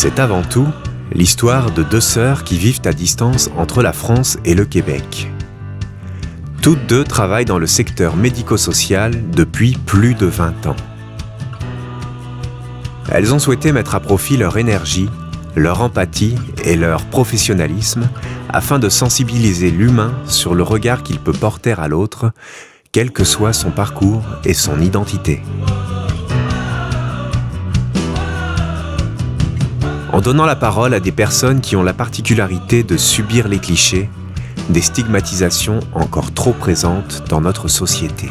C'est avant tout l'histoire de deux sœurs qui vivent à distance entre la France et le Québec. Toutes deux travaillent dans le secteur médico-social depuis plus de 20 ans. Elles ont souhaité mettre à profit leur énergie, leur empathie et leur professionnalisme afin de sensibiliser l'humain sur le regard qu'il peut porter à l'autre, quel que soit son parcours et son identité. En donnant la parole à des personnes qui ont la particularité de subir les clichés, des stigmatisations encore trop présentes dans notre société.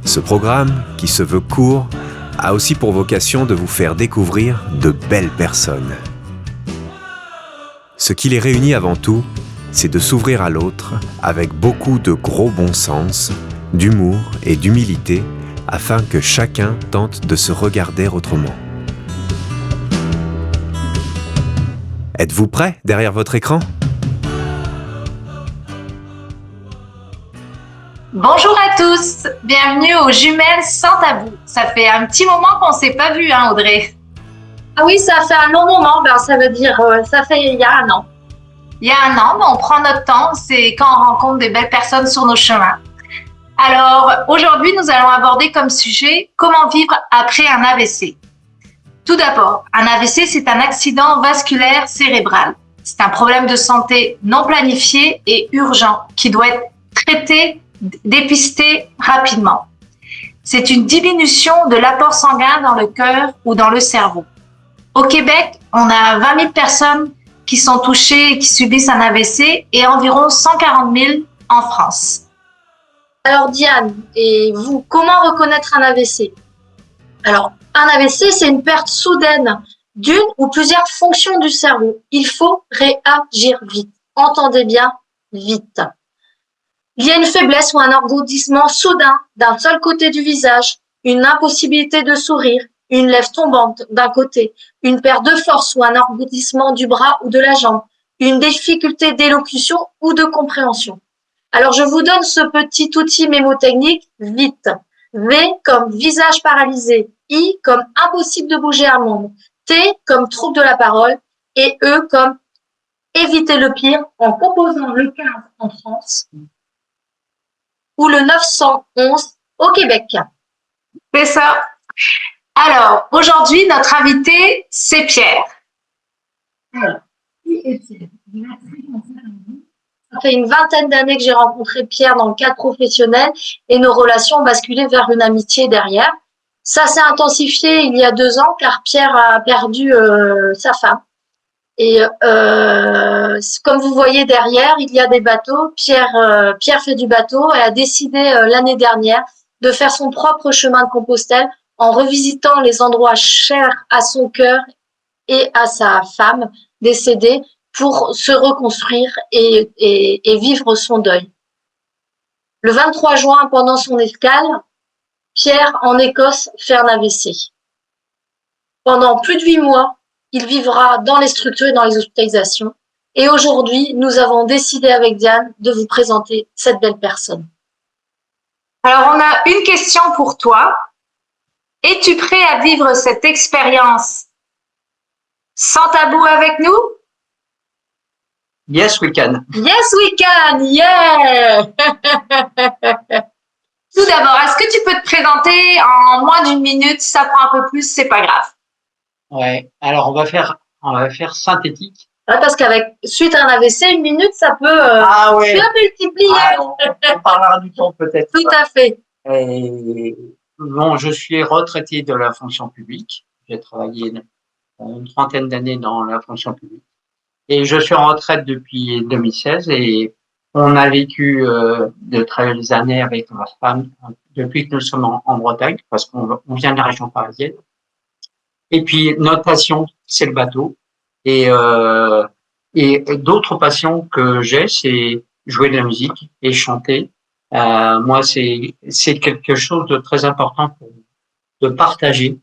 Ce programme, qui se veut court, a aussi pour vocation de vous faire découvrir de belles personnes. Ce qui les réunit avant tout, c'est de s'ouvrir à l'autre avec beaucoup de gros bon sens, d'humour et d'humilité, afin que chacun tente de se regarder autrement. Êtes-vous prêts derrière votre écran ? Bonjour à tous, bienvenue aux Jumelles sans tabou. Ça fait un petit moment qu'on ne s'est pas vu, hein, Audrey? Ah oui, ça fait un long moment, ça veut dire, ça fait il y a un an. Il y a un an, on prend notre temps, c'est quand on rencontre des belles personnes sur nos chemins. Alors, aujourd'hui, nous allons aborder comme sujet comment vivre après un AVC. Tout d'abord, un AVC, c'est un accident vasculaire cérébral. C'est un problème de santé non planifié et urgent qui doit être traité, dépisté rapidement. C'est une diminution de l'apport sanguin dans le cœur ou dans le cerveau. Au Québec, on a 20 000 personnes qui sont touchées et qui subissent un AVC et environ 140 000 en France. Alors Diane, et vous, comment reconnaître un AVC? Alors, un AVC, c'est une perte soudaine d'une ou plusieurs fonctions du cerveau. Il faut réagir vite. Entendez bien, vite. Il y a une faiblesse ou un engourdissement soudain d'un seul côté du visage, une impossibilité de sourire, une lèvre tombante d'un côté, une perte de force ou un engourdissement du bras ou de la jambe, une difficulté d'élocution ou de compréhension. Alors, je vous donne ce petit outil mémotechnique vite. V comme visage paralysé, I comme impossible de bouger un membre, T comme trouble de la parole et E comme éviter le pire en composant le 15 en France ou le 911 au Québec. C'est ça. Alors, aujourd'hui, notre invité, c'est Pierre. Alors, qui est Pierre? Ça fait une vingtaine d'années que j'ai rencontré Pierre dans le cadre professionnel et nos relations ont basculé vers une amitié derrière. Ça s'est intensifié il y a 2 ans car Pierre a perdu sa femme. Et comme vous voyez derrière, il y a des bateaux. Pierre fait du bateau et a décidé l'année dernière de faire son propre chemin de Compostelle en revisitant les endroits chers à son cœur et à sa femme décédée pour se reconstruire et vivre son deuil. Le 23 juin, pendant son escale, Pierre, en Écosse, fait un AVC. Pendant plus de 8 mois, il vivra dans les structures et dans les hospitalisations. Et aujourd'hui, nous avons décidé avec Diane de vous présenter cette belle personne. Alors, on a une question pour toi. Es-tu prêt à vivre cette expérience sans tabou avec nous? Yes, we can. Yes, we can! Yeah! Tout d'abord, est-ce que tu peux te présenter en moins d'1 minute? Si ça prend un peu plus, c'est pas grave. Ouais. Alors, on va faire synthétique. Ouais, parce suite à un AVC, 1 minute, ça peut se multiplier. On parlera du temps peut-être. Tout à fait. Et, bon, je suis retraité de la fonction publique. J'ai travaillé une trentaine d'années dans la fonction publique. Et je suis en retraite depuis 2016 et on a vécu de très belles années avec ma femme depuis que nous sommes en Bretagne parce qu'on vient de la région parisienne. Et puis notre passion, c'est le bateau. Et d'autres passions que j'ai, c'est jouer de la musique et chanter. Moi, c'est quelque chose de très important pour de partager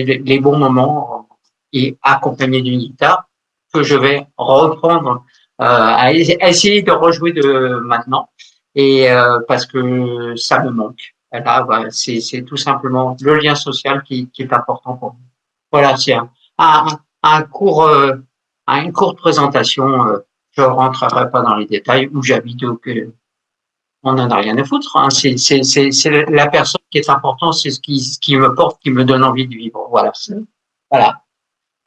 les bons moments et accompagné d'une guitare que je vais reprendre à essayer de rejouer de maintenant et parce que ça me manque. Là, c'est tout simplement le lien social qui est important pour nous. Voilà, c'est un court, une courte présentation. Je rentrerai pas dans les détails où j'habite, donc on n'en a rien à foutre. Hein. C'est la personne qui est importante, c'est ce qui me porte, qui me donne envie de vivre. Voilà. Voilà.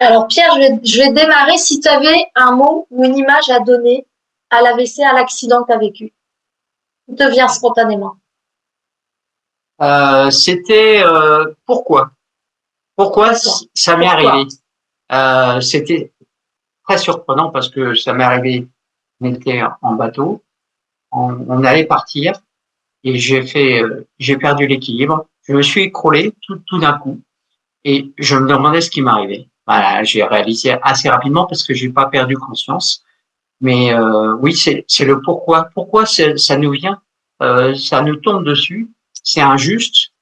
Alors Pierre, je vais démarrer. Si tu avais un mot ou une image à donner à l'AVC, à l'accident que tu as vécu, qui te vient spontanément. C'était pourquoi ça m'est arrivé. C'était très surprenant parce que ça m'est arrivé. On était en bateau, on allait partir et j'ai perdu l'équilibre. Je me suis écroulé tout d'un coup et je me demandais ce qui m'arrivait. Voilà, j'ai réalisé assez rapidement parce que j'ai pas perdu conscience. Mais oui, c'est le pourquoi. Pourquoi ça nous vient, ça nous tombe dessus. C'est injuste.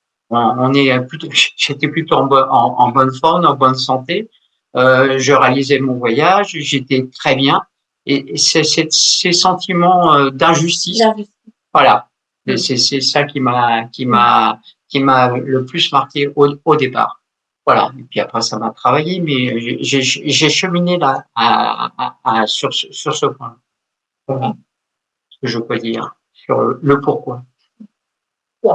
J'étais plutôt en bonne forme, en bonne santé. Je réalisais mon voyage, j'étais très bien. Et ces sentiments d'injustice, voilà. C'est ça qui m'a le plus marqué au départ. Voilà. Et puis après, ça m'a travaillé, mais j'ai cheminé là sur ce point. Voilà ce que je peux dire sur le pourquoi.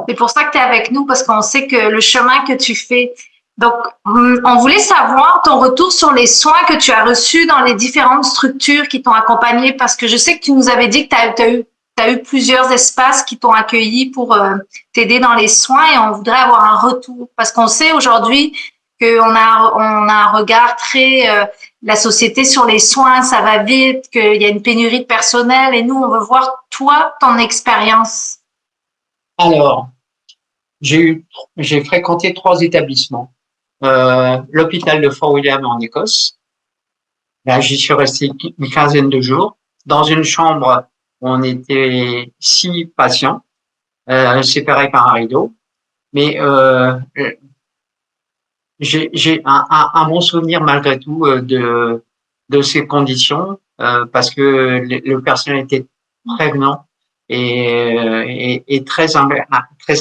C'est pour ça que tu es avec nous, parce qu'on sait que le chemin que tu fais. Donc, on voulait savoir ton retour sur les soins que tu as reçus dans les différentes structures qui t'ont accompagné, parce que je sais que tu nous avais dit que tu as eu plusieurs espaces qui t'ont accueilli pour t'aider dans les soins, et on voudrait avoir un retour, parce qu'on sait aujourd'hui qu'on a un regard très la société sur les soins, ça va vite, qu'il y a une pénurie de personnel, et nous, on veut voir toi, ton expérience. Alors, j'ai fréquenté 3 établissements. L'hôpital de Fort William en Écosse. Là, j'y suis resté une quinzaine de jours. Dans une chambre, on était 6 patients, séparés par un rideau. Mais j'ai un bon souvenir malgré tout de ces conditions, parce que le personnel était prévenant et très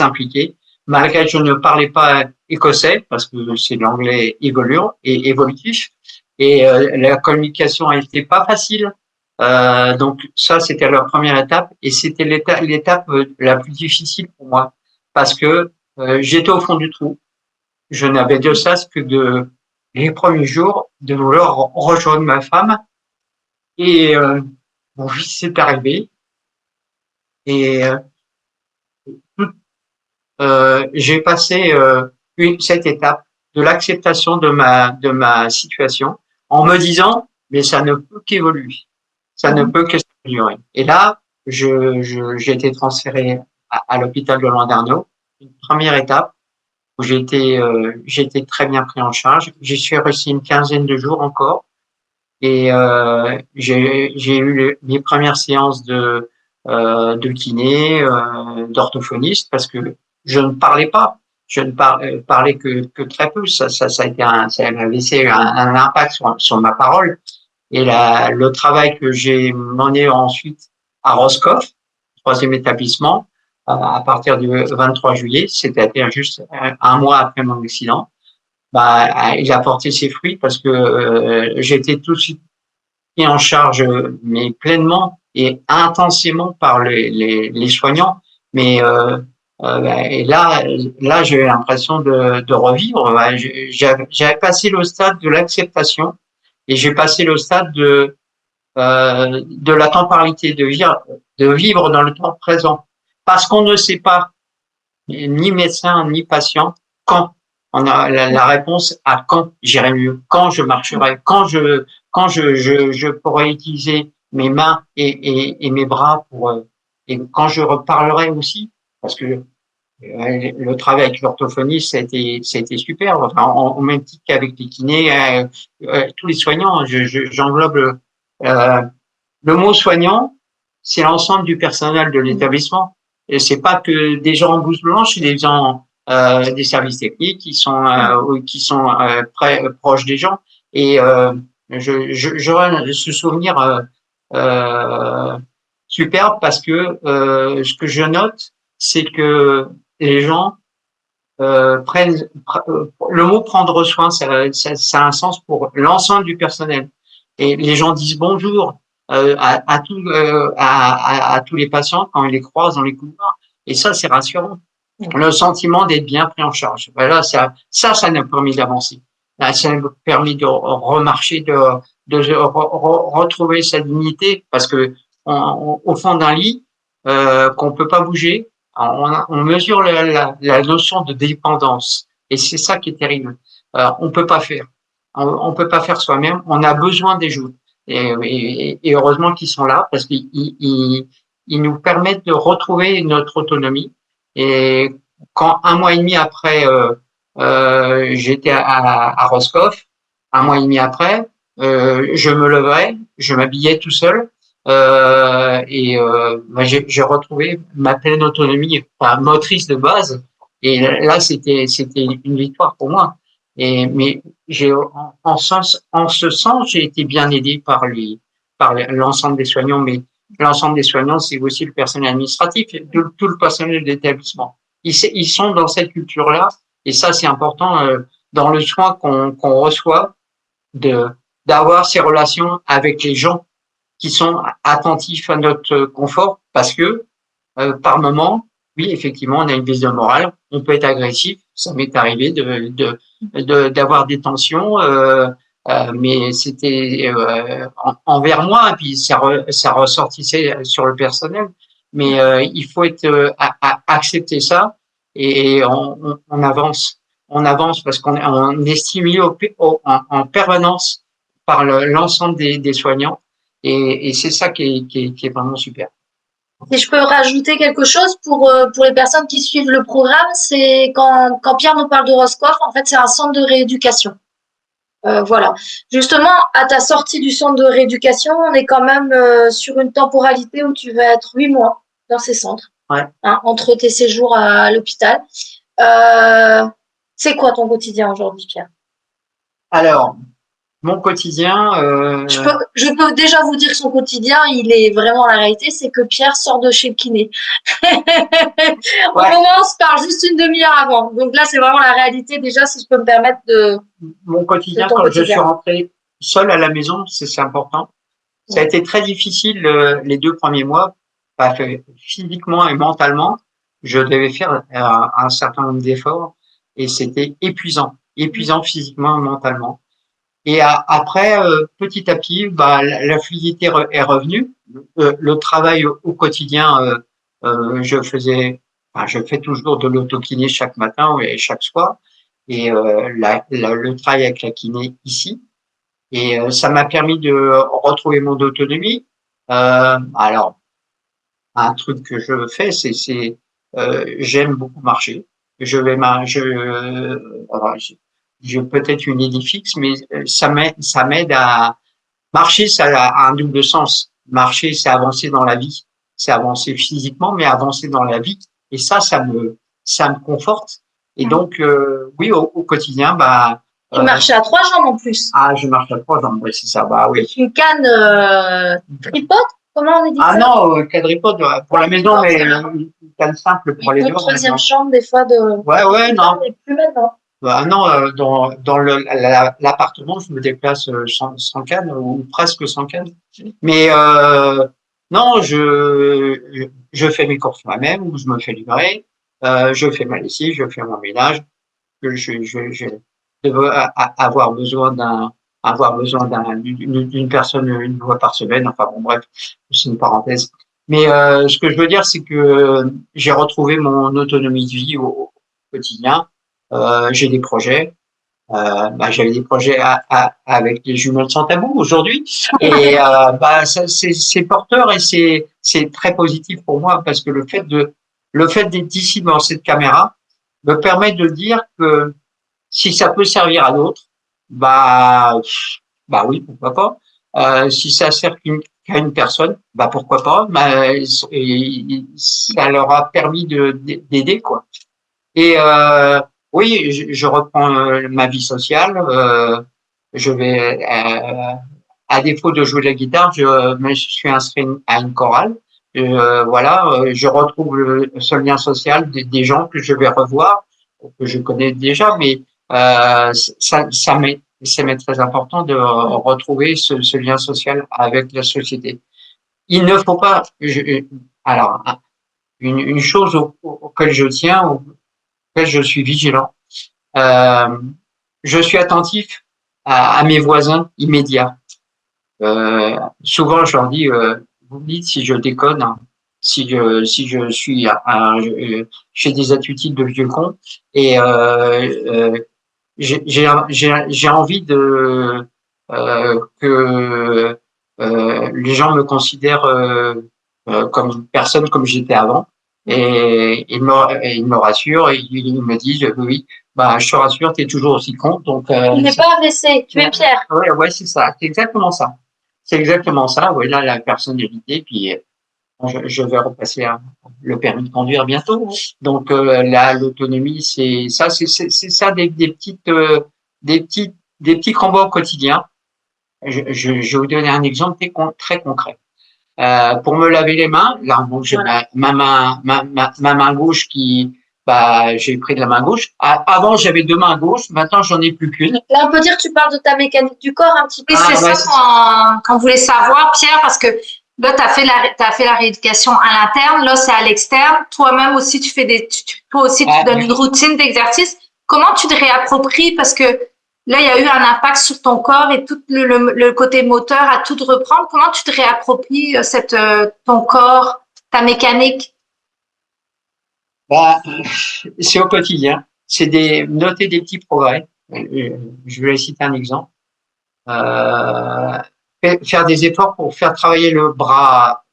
impliqué. Malgré que je ne parlais pas écossais, parce que c'est l'anglais évolutif, et la communication a été pas facile. Donc ça, c'était la première étape, et c'était l'étape la plus difficile pour moi, parce que j'étais au fond du trou. Je n'avais de cesse que les premiers jours de vouloir rejoindre ma femme, et mon fils s'est arrivé, et j'ai passé cette étape de l'acceptation de ma situation en me disant mais ça ne peut qu'évoluer, ça ne peut que s'améliorer. Et là, j'ai été transféré à l'hôpital de Landerneau, une première étape où j'ai été très bien pris en charge. J'y suis resté une quinzaine de jours encore, et j'ai eu mes premières séances de kiné, d'orthophoniste, parce que je ne parlais pas. Je ne parlais que très peu. Ça a été ça avait laissé un impact sur ma parole. Et le travail que j'ai mené ensuite à Roscoff, 3e établissement, à partir du 23 juillet, c'était juste un mois après mon accident, il a porté ses fruits, parce que j'étais tout de suite pris en charge, mais pleinement et intensément par les soignants. Mais et là, j'ai l'impression de revivre. J'avais passé le stade de l'acceptation, et j'ai passé le stade de la temporalité, de vivre dans le temps présent, parce qu'on ne sait pas, ni médecin ni patient, quand. On a la réponse à quand j'irai mieux, quand je marcherai, quand je pourrai utiliser mes mains et mes bras et quand je reparlerai aussi, parce que le travail avec l'orthophoniste, c'était super. Enfin, au même titre qu'avec les kinés, tous les soignants, j'englobe le mot soignant, c'est l'ensemble du personnel de l'établissement. Et c'est pas que des gens en blouse blanche, c'est des gens des services techniques qui sont proches des gens. Et j'aurais ce souvenir superbe, parce que ce que je note, c'est que les gens le mot prendre soin, ça a un sens pour l'ensemble du personnel. Et les gens disent bonjour à tous les patients quand ils les croisent dans les couloirs. Et ça, c'est rassurant. Le sentiment d'être bien pris en charge. Voilà, ça nous a permis d'avancer. Ça nous a permis de remarcher, de retrouver sa dignité, parce que au fond d'un lit, qu'on peut pas bouger, on mesure la notion de dépendance, et c'est ça qui est terrible. On peut pas faire, on peut pas faire soi-même. On a besoin des autres, et heureusement qu'ils sont là, parce qu'ils nous permettent de retrouver notre autonomie. Et quand 1 mois et demi après, j'étais à Roscoff, 1 mois et demi après, je me levais, je m'habillais tout seul. J'ai retrouvé ma pleine autonomie, enfin, motrice de base, et là c'était une victoire pour moi. Mais en ce sens, j'ai été bien aidé par l'ensemble des soignants, mais l'ensemble des soignants, c'est aussi le personnel administratif, tout le personnel d'établissement. Ils sont dans cette culture-là, et ça c'est important dans le soin qu'on reçoit, d'avoir ces relations avec les gens qui sont attentifs à notre confort, parce que par moment, oui, effectivement, on a une baisse de morale, on peut être agressif, ça m'est arrivé d'avoir des tensions, mais c'était envers moi, et puis ça ressortissait sur le personnel. Mais il faut accepter ça, et on avance, parce qu'on est stimulé en permanence par l'ensemble des soignants. Et c'est ça qui est vraiment super. Si je peux rajouter quelque chose pour les personnes qui suivent le programme, c'est quand Pierre nous parle de Roscoff, en fait, c'est un centre de rééducation. Voilà. Justement, à ta sortie du centre de rééducation, on est quand même sur une temporalité où tu vas être 8 mois dans ces centres, ouais. Hein, entre tes séjours à l'hôpital. C'est quoi ton quotidien aujourd'hui, Pierre? Alors, mon quotidien. Je peux déjà vous dire que son quotidien, il est vraiment la réalité, c'est que Pierre sort de chez le kiné. On commence par juste une demi-heure avant. Donc là, c'est vraiment la réalité, déjà, si je peux me permettre de. Mon quotidien, quand je suis rentré seul à la maison, c'est important. Ça a été très difficile les 2 premiers mois, parce que physiquement et mentalement, je devais faire un certain nombre d'efforts, et c'était épuisant physiquement et mentalement. Et après, petit à petit, la fluidité est revenue. Le travail au quotidien, je fais toujours de l'autokiné chaque matin et chaque soir, et le travail avec la kiné ici. Et ça m'a permis de retrouver mon autonomie. Alors, un truc que je fais, j'aime beaucoup marcher. J'ai peut-être une idée fixe, mais ça m'aide à marcher. Ça a un double sens. Marcher, c'est avancer dans la vie, c'est avancer physiquement, mais avancer dans la vie. Et ça me conforte. Et donc, oui, au quotidien, tu marchais à 3 jambes en plus. Ah, je marche à 3 jambes, oui, c'est ça. Oui. Une canne tripode, comment on dit ça? Ah non, quadripode pour la maison, mais une canne simple pour les deux. Une troisième chambre, des fois de. Ouais, non. Mais plus maintenant. Non, dans l'appartement, je me déplace sans canne, ou presque sans canne. Mais non, je fais mes courses moi-même, ou je me fais livrer. Je fais ma lessive, je fais mon ménage. Je devais avoir besoin d'une personne une fois par semaine. Enfin bon, bref, c'est une parenthèse. Mais ce que je veux dire, c'est que j'ai retrouvé mon autonomie de vie au quotidien. J'ai des projets. J'avais des projets avec les jumelles sans tabou aujourd'hui, et c'est porteur, et c'est très positif pour moi, parce que le fait d'être ici devant cette caméra me permet de dire que si ça peut servir à d'autres, oui, pourquoi pas. Si ça sert qu'à une personne, pourquoi pas. Ça leur a permis d'aider, quoi. Et oui, je reprends ma vie sociale. Je vais, à défaut de jouer de la guitare, je suis inscrit à une chorale. voilà, je retrouve ce lien social des gens que je vais revoir, que je connais déjà, mais ça m'est très important de retrouver ce lien social avec la société. Il ne faut pas, alors, une chose auquel je tiens, auquel je suis vigilant, euh, je suis attentif à mes voisins immédiats. Souvent, je leur dis, vous me dites si je déconne, hein, si je suis je fais des attitudes de vieux con, et j'ai envie de que les gens me considèrent comme une personne comme j'étais avant, et ils me rassurent et ils me disent oui, bah je te rassure, t'es toujours aussi con, donc Tu n'es pas AVC, tu es Pierre. ouais, c'est ça, c'est exactement ça. C'est exactement ça. Voilà la personnalité. Puis je vais repasser le permis de conduire bientôt. Donc là, l'autonomie, c'est ça, c'est ça des petits combats au quotidien. Je vais vous donner un exemple très concret. Pour me laver les mains, là, donc j'ai Voilà. ma main gauche qui, bah, j'ai pris de la main gauche. Avant, j'avais deux mains gauches. Maintenant, j'en ai plus qu'une. Là, on peut dire que tu parles de ta mécanique du corps un petit peu. Oui, c'est ça qu'on voulait savoir, Pierre, parce que là, tu as fait la rééducation à l'interne, là, c'est à l'externe. Toi-même aussi, toi aussi, tu donnes une routine d'exercice. Comment tu te réappropries? Parce que là, il y a eu un impact sur ton corps et tout le côté moteur à tout reprendre. Comment tu te réappropries ton corps, ta mécanique? Bah, c'est au quotidien. C'est noter des petits progrès. Je vais citer un exemple. Faire des efforts pour faire travailler le bras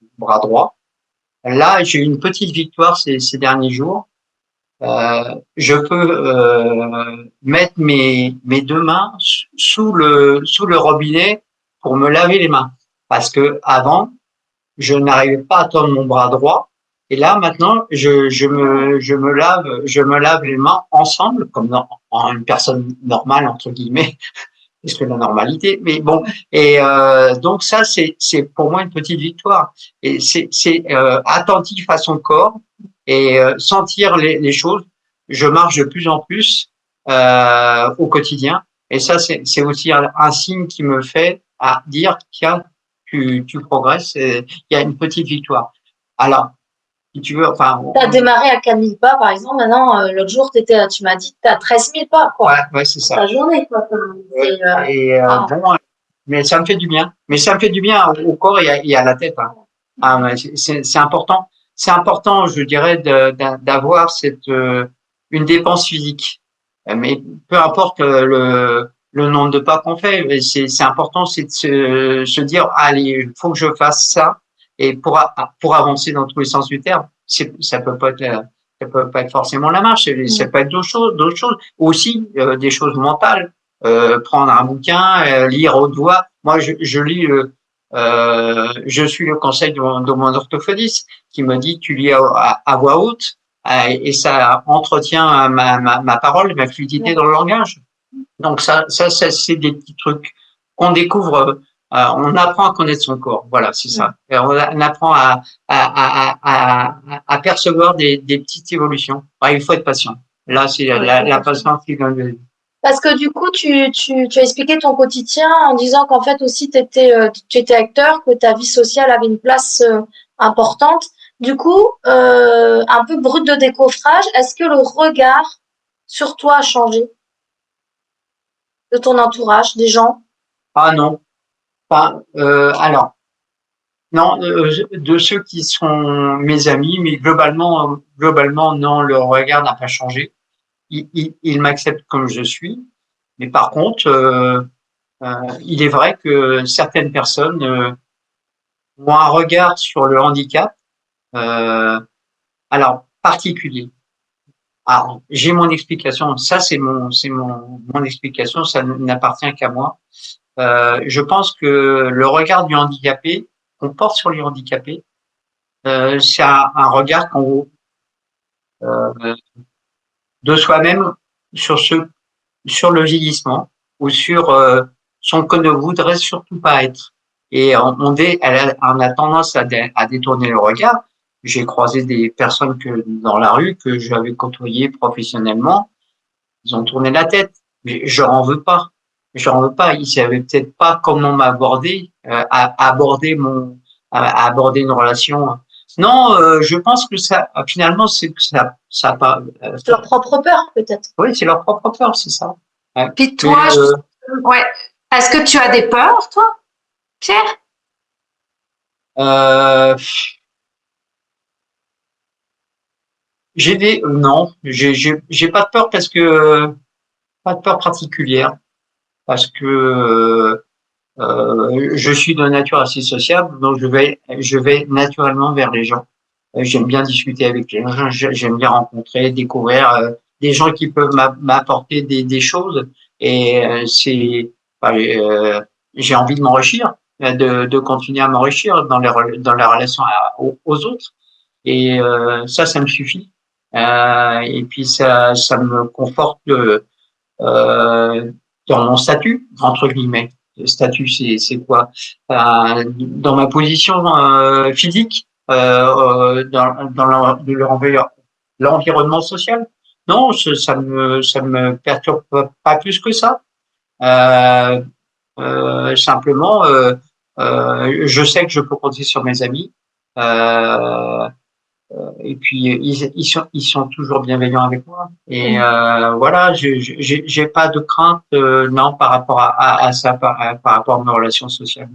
droit. Là, j'ai eu une petite victoire ces derniers jours. Je peux mettre mes deux mains sous le robinet pour me laver les mains. Parce que avant, je n'arrivais pas à tendre mon bras droit. Et là, maintenant, je me lave les mains ensemble, comme en une personne normale, entre guillemets, parce que la normalité. Mais bon, et donc ça, c'est pour moi une petite victoire. Et c'est attentif à son corps et sentir les choses. Je marche de plus en plus au quotidien. Et ça, c'est aussi un signe qui me fait à dire tiens, tu progresses. Il y a une petite victoire. Alors, si tu veux, enfin. Tu as démarré à 4 000 pas, par exemple. Maintenant, l'autre jour, tu m'as dit que tu as 13 000 pas, quoi. Ouais, c'est ça. Ta journée, quoi. Bon, mais ça me fait du bien. Mais ça me fait du bien au corps et à la tête. Hein. C'est important. C'est important, je dirais, d'avoir une dépense physique. Mais peu importe le nombre de pas qu'on fait, c'est important, c'est de se dire, allez, il faut que je fasse ça. Et pour avancer dans tous les sens du terme, ça peut pas être forcément la marche, ça peut être d'autres choses aussi, des choses mentales, prendre un bouquin, lire haute voix. Moi, je lis, je suis le conseil de mon orthophoniste qui me dit tu lis à voix haute et ça entretient ma parole, ma fluidité dans le langage. Donc ça c'est des petits trucs qu'on découvre. On apprend à connaître son corps. Voilà, c'est ça. Et on apprend à percevoir des petites évolutions. Il faut être patient. Là, c'est la patience qui donne. Parce que du coup, tu as expliqué ton quotidien en disant qu'en fait aussi, tu étais acteur, que ta vie sociale avait une place importante. Du coup, un peu brut de décoffrage, est-ce que le regard sur toi a changé? De ton entourage, des gens? Ah non. Alors, non, de ceux qui sont mes amis, mais globalement, non, leur regard n'a pas changé. Ils m'acceptent comme je suis. Mais par contre, il est vrai que certaines personnes ont un regard sur le handicap, alors particulier. Alors, j'ai mon explication. Ça, c'est mon explication. Ça n'appartient qu'à moi. Je pense que le regard du handicapé, qu'on porte sur les handicapés, c'est un regard de soi-même sur le vieillissement ou sur ce qu'on ne voudrait surtout pas être. et on a tendance à détourner le regard. J'ai croisé des personnes dans la rue que j'avais côtoyées professionnellement. Ils ont tourné la tête, mais je leur en veux pas. Je leur en veux pas. Ils savaient peut-être pas comment m'aborder, aborder une relation. Non, je pense que ça, finalement, c'est que ça pas. C'est leur propre peur, peut-être. Oui, c'est leur propre peur, c'est ça. Ouais. Puis toi, ouais. Est-ce que tu as des peurs, toi, Pierre? Non, j'ai pas de peur parce que pas de peur particulière parce que je suis de nature assez sociable, donc je vais naturellement vers les gens. J'aime bien discuter avec les gens, j'aime bien rencontrer, découvrir des gens qui peuvent m'apporter des choses et j'ai envie de m'enrichir, de continuer à m'enrichir dans la relation aux autres et ça me suffit. Et puis ça me conforte dans mon statut entre guillemets. Le statut, c'est quoi? Dans ma position physique, dans l'environnement social. Non, ça me perturbe pas plus que ça. Simplement, je sais que je peux compter sur mes amis. Et puis ils sont toujours bienveillants avec moi. Et voilà, j'ai pas de crainte non par rapport à ça, par rapport à mes relations sociales.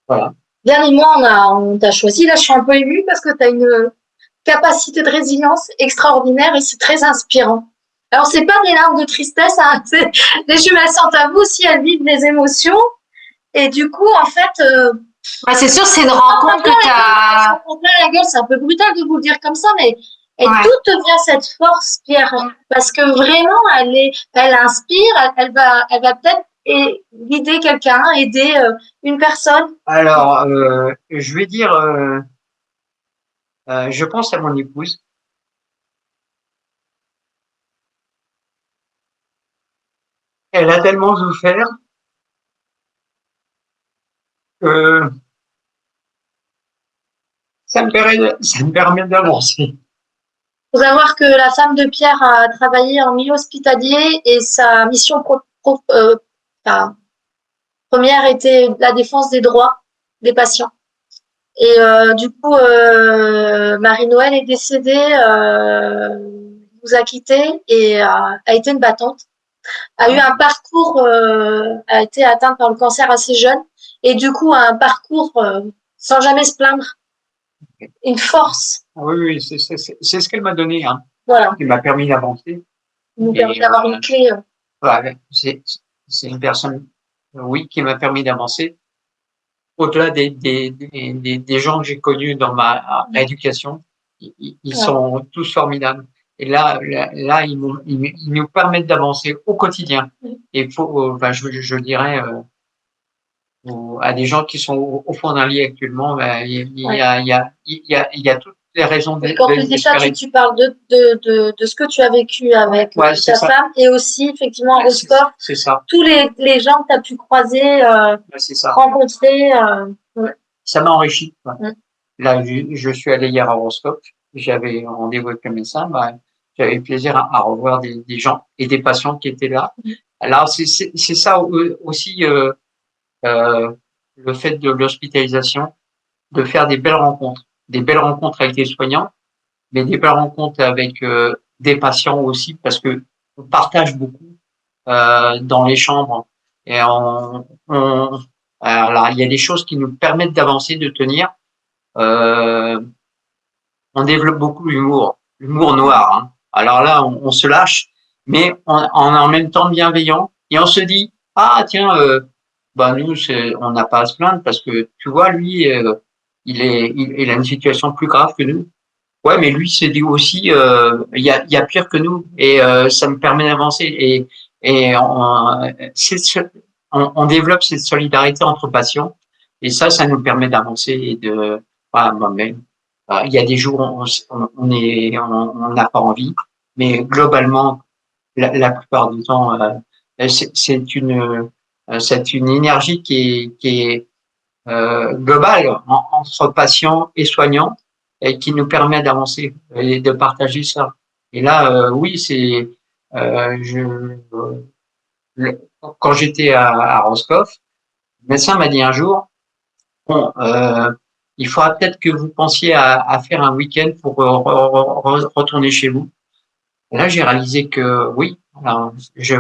Voilà. Bien et moi, on t'a choisi. Là, je suis un peu émue parce que tu as une capacité de résilience extraordinaire et c'est très inspirant. Alors, c'est pas des larmes de tristesse, hein, les jumelles à vous aussi, elles vivent des émotions. Et du coup, en fait, c'est sûr, c'est une rencontre que tu as. La gueule, c'est un peu brutal de vous le dire comme ça, mais d'où te vient cette force, Pierre? Parce que vraiment, elle inspire, elle va peut-être guider quelqu'un, aider une personne. Alors, je vais dire, je pense à mon épouse. Elle a tellement souffert que ça me permet d'avancer. Il faut savoir que la femme de Pierre a travaillé en milieu hospitalier et sa mission première était la défense des droits des patients. Et du coup, Marie-Noël est décédée, nous a quittés et a été une battante. A eu un parcours, a été atteinte par le cancer assez jeune et du coup un parcours sans jamais se plaindre. Une force. Oui, c'est ce qu'elle m'a donné, hein. Voilà. Qui m'a permis d'avancer. Nous permet d'avoir une clé. Ouais, c'est une personne, oui, qui m'a permis d'avancer. Au-delà des gens que j'ai connus dans ma rééducation, ils sont tous formidables. Et là, ils nous permettent d'avancer au quotidien. Et je dirais, à des gens qui sont au fond d'un lit actuellement, il y a toutes les raisons Quand tu dis ça, tu parles de ce que tu as vécu avec ta femme et aussi, effectivement, au sport. C'est ça. Tous les gens que tu as pu croiser, rencontrer. Ça m'a enrichi. Là, je suis allé hier à Horoscope. J'avais rendez-vous avec le médecin. J'avais plaisir à revoir des gens et des patients qui étaient là. Alors, c'est ça aussi, le fait de l'hospitalisation, de faire des belles rencontres avec les soignants, mais des belles rencontres avec des patients aussi, parce que on partage beaucoup dans les chambres et alors il y a des choses qui nous permettent d'avancer, de tenir. On développe beaucoup l'humour noir. Hein. Alors là, on se lâche, mais on est en même temps bienveillant et on se dit tiens, nous on n'a pas à se plaindre parce que tu vois lui il a une situation plus grave que nous. Ouais, mais lui c'est dit aussi il y a pire que nous et ça me permet d'avancer et on développe cette solidarité entre patients et ça nous permet d'avancer et de moi-même. Il y a des jours où on n'a pas envie, mais globalement la plupart du temps c'est une énergie qui est global entre patients et soignants et qui nous permet d'avancer et de partager ça. Et là, oui, c'est quand j'étais à Roscoff, le médecin m'a dit un jour, bon, il faudra peut-être que vous pensiez à faire un week-end pour retourner chez vous. Et là, j'ai réalisé que oui, alors, je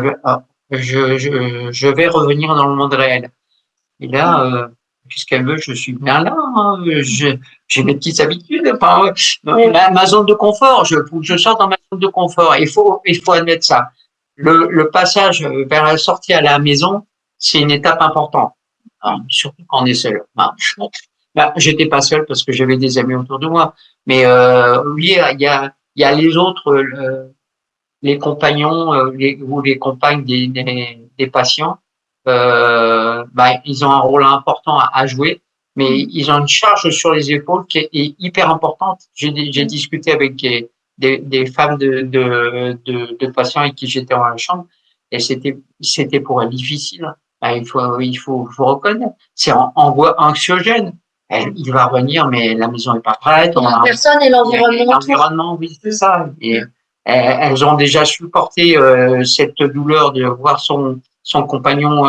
vais revenir dans le monde réel. Et là, puisqu'elle veut, je suis bien là. Hein, j'ai mes petites habitudes. Enfin, ma zone de confort. Je sors dans ma zone de confort. Il faut admettre ça. Le passage vers la sortie à la maison, c'est une étape importante, hein, surtout quand on est seul. J'étais pas seul parce que j'avais des amis autour de moi, mais oui, il y a les autres, les compagnons ou les compagnes des patients. Ils ont un rôle important à jouer, mais ils ont une charge sur les épaules qui est hyper importante. J'ai discuté avec des femmes de patients avec qui j'étais dans la chambre, et c'était pour elles difficile. Il faut reconnaître. C'est anxiogène. Il va revenir, mais la maison est pas prête. La personne et l'environnement. L'environnement, oui, c'est ça. Et elles ont déjà supporté cette douleur de voir son compagnon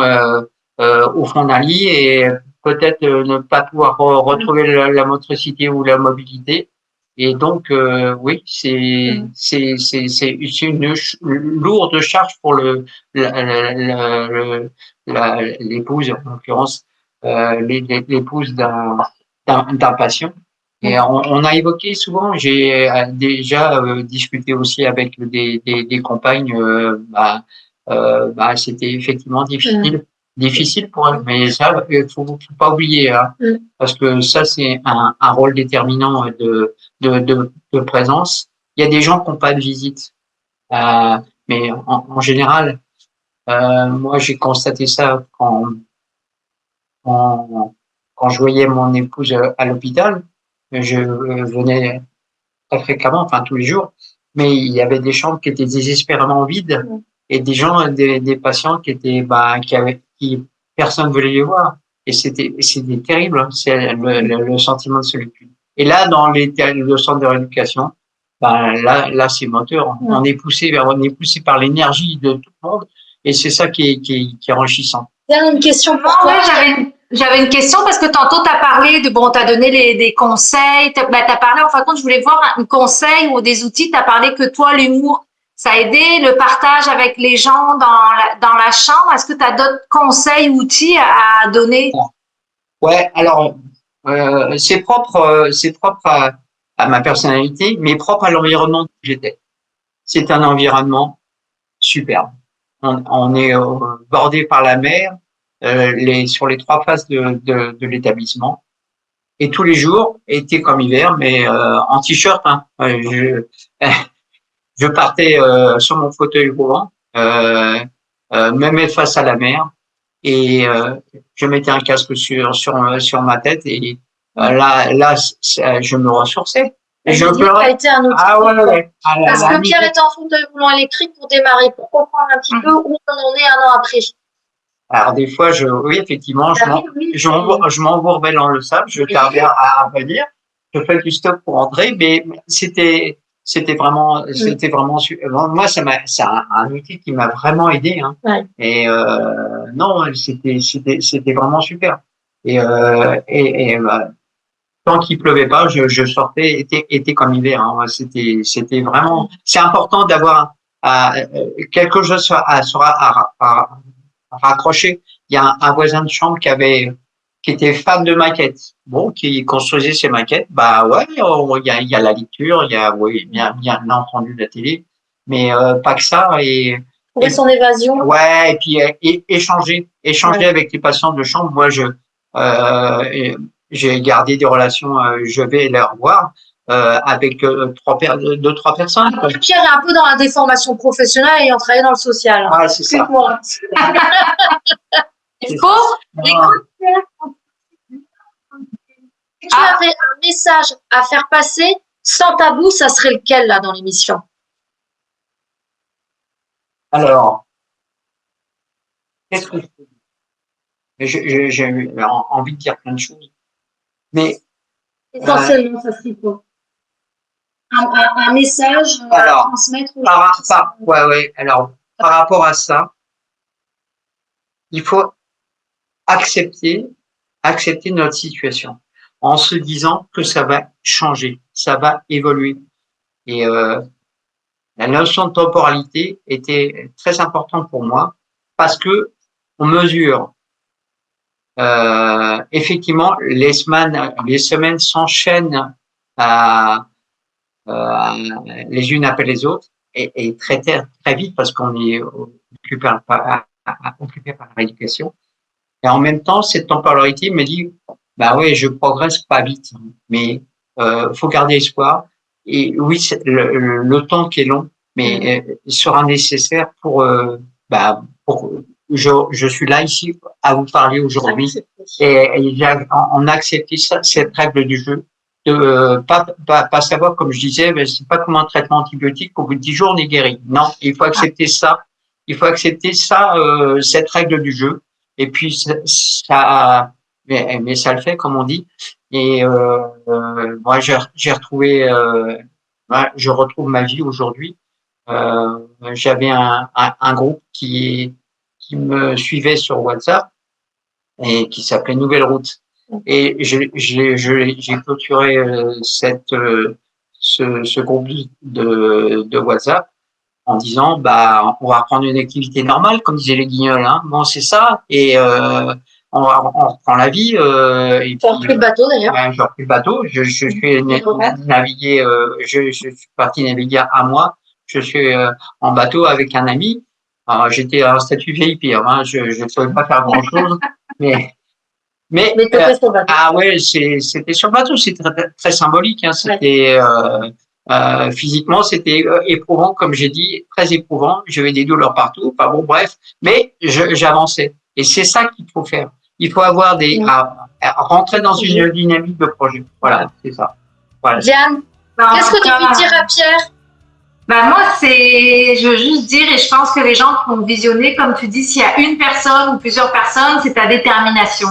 au fond d'un lit et peut-être ne pas pouvoir retrouver la motricité ou la mobilité. Et donc, oui, c'est une lourde charge pour l'épouse, en l'occurrence, l'épouse d'un patient. Et on a évoqué souvent, j'ai déjà discuté aussi avec des compagnes, c'était effectivement difficile pour elles, mais ça, faut pas oublier, hein, parce que ça, c'est un rôle déterminant de présence. Il y a des gens qui n'ont pas de visite, mais en général, moi, j'ai constaté ça quand je voyais mon épouse à l'hôpital. Je venais très fréquemment, enfin tous les jours, mais il y avait des chambres qui étaient désespérément vides et des patients qui étaient, qui personne voulait les voir. Et c'était terrible, hein, c'est le sentiment de solitude. Et là, dans le centre de rééducation, là, c'est moteur. On est poussé par l'énergie de tout le monde et c'est ça qui est enrichissant. Une question pour toi. J'avais une question parce que tantôt, tu as parlé tu as donné des conseils. Tu as parlé, en fin de compte, je voulais voir un conseil ou des outils. Tu as parlé que toi, l'humour, ça a aidé, le partage avec les gens dans la chambre. Est-ce que tu as d'autres conseils ou outils à donner? Ouais, alors, c'est propre à ma personnalité, mais propre à l'environnement où j'étais. C'est un environnement superbe. On est bordé par la mer, sur les 3 faces de l'établissement. Et tous les jours, été comme hiver, mais en t-shirt. Hein. Je partais sur mon fauteuil roulant, me mettre face à la mer, et je mettais un casque sur ma tête, et là, je me ressourçais. Et je pleurais. Ça a été un outil. Ah ouais. Parce que Pierre était en fauteuil roulant électrique pour démarrer, pour comprendre un petit peu où on en est un an après. Alors des fois, oui, effectivement, je m'embourbais dans le sable, je tardais à venir, je fais du stop pour entrer, mais c'était vraiment moi, c'est un outil qui m'a vraiment aidé, hein. Ouais. Et non, c'était vraiment super. Et tant qu'il pleuvait pas, je sortais, était comme hiver, hein. C'était vraiment, c'est important d'avoir quelque chose à raccrocher. Il y a un voisin de chambre qui était fan de maquettes. Bon, qui construisait ses maquettes. Bah ouais, il y a la lecture, il y a, oui, bien entendu la télé, mais pas que ça. Et son évasion. Ouais, et puis échanger avec les patients de chambre. Moi, j'ai gardé des relations. Je vais les revoir. Avec deux, trois personnes. Pierre est un peu dans la déformation professionnelle ayant travaillé dans le social. Ah, c'est ça. Il faut écouter. Si tu avais un message à faire passer sans tabou, ça serait lequel là dans l'émission? Alors, qu'est-ce que je peux dire? J'ai envie de dire plein de choses. Mais essentiellement, ça serait quoi? Un message alors, à transmettre aux Alors, par rapport à ça, il faut accepter notre situation en se disant que ça va changer, ça va évoluer. Et la notion de temporalité était très importante pour moi parce que on mesure effectivement les semaines s'enchaînent les unes après les autres et très vite parce qu'on est occupé par la rééducation. Et en même temps, cette temporalité me dit, bah ouais, je progresse pas vite, mais faut garder espoir. Et oui, le temps qui est long, mais sera nécessaire pour je suis là ici à vous parler aujourd'hui et on a accepté cette règle du jeu de pas savoir, comme je disais, mais c'est pas comme un traitement antibiotique qu'au bout de 10 jours on est guéri. Non, il faut accepter ça. Il faut accepter ça, cette règle du jeu. Et puis ça, mais ça le fait, comme on dit. Et moi, j'ai retrouvé, je retrouve ma vie aujourd'hui. J'avais un groupe qui me suivait sur WhatsApp et qui s'appelait Nouvelle Route. Et j'ai clôturé ce groupe de WhatsApp en disant on va reprendre une activité normale, comme disaient les Guignols, hein. Bon, c'est ça, et on reprend la vie. Et tu as repris le bateau d'ailleurs. J'ai repris le bateau. Je suis navigué. Je suis parti naviguer à moi. Je suis en bateau avec un ami. Alors, j'étais en statut VIP. Hein. Je ne savais pas faire grand chose, mais t'étais sur bateau. Ah ouais, c'était sur bateau. C'était très symbolique. Hein. C'était physiquement, c'était éprouvant, comme j'ai dit, très éprouvant. J'avais des douleurs partout. Enfin bon, bref, mais j'avançais. Et c'est ça qu'il faut faire. Il faut avoir rentrer dans une dynamique de projet. Voilà, c'est ça. Voilà. Diane, qu'est-ce que tu veux dire à Pierre? Moi, je veux juste dire, et je pense que les gens qui vont visionner, comme tu dis, s'il y a une personne ou plusieurs personnes, c'est ta détermination.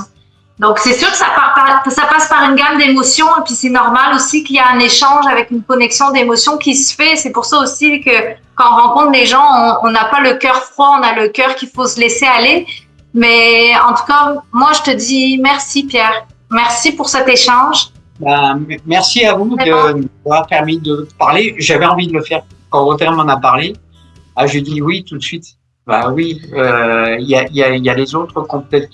Donc, c'est sûr que ça passe par une gamme d'émotions, et puis c'est normal aussi qu'il y a un échange avec une connexion d'émotions qui se fait. C'est pour ça aussi que quand on rencontre des gens, on n'a pas le cœur froid, on a le cœur qu'il faut se laisser aller. Mais en tout cas, moi, je te dis merci, Pierre. Merci pour cet échange. Merci à vous de m'avoir permis de parler. J'avais envie de le faire quand Rotter m'en a parlé. Je dis oui tout de suite. Oui, il y a les autres qu'on peut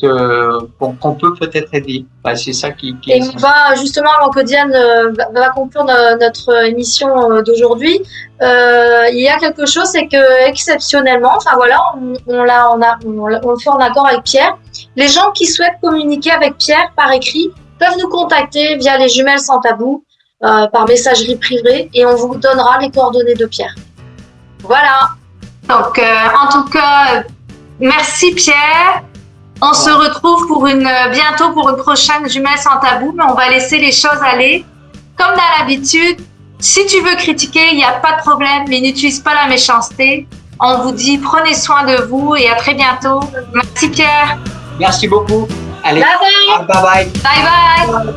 peut-être aider. C'est ça qui Et on va justement, avant que Diane va conclure notre émission d'aujourd'hui, il y a quelque chose, c'est que exceptionnellement, enfin voilà, on le fait en accord avec Pierre. Les gens qui souhaitent communiquer avec Pierre par écrit peuvent nous contacter via les Jumelles Sans Tabou, par messagerie privée, et on vous donnera les coordonnées de Pierre. Voilà. Donc, en tout cas, merci Pierre. On se retrouve bientôt pour une prochaine Jumelles Sans Tabou, mais on va laisser les choses aller. Comme dans l'habitude, si tu veux critiquer, il n'y a pas de problème, mais n'utilise pas la méchanceté. On vous dit, prenez soin de vous et à très bientôt. Merci Pierre. Merci beaucoup. Allez, bye bye. Bye bye. Bye bye.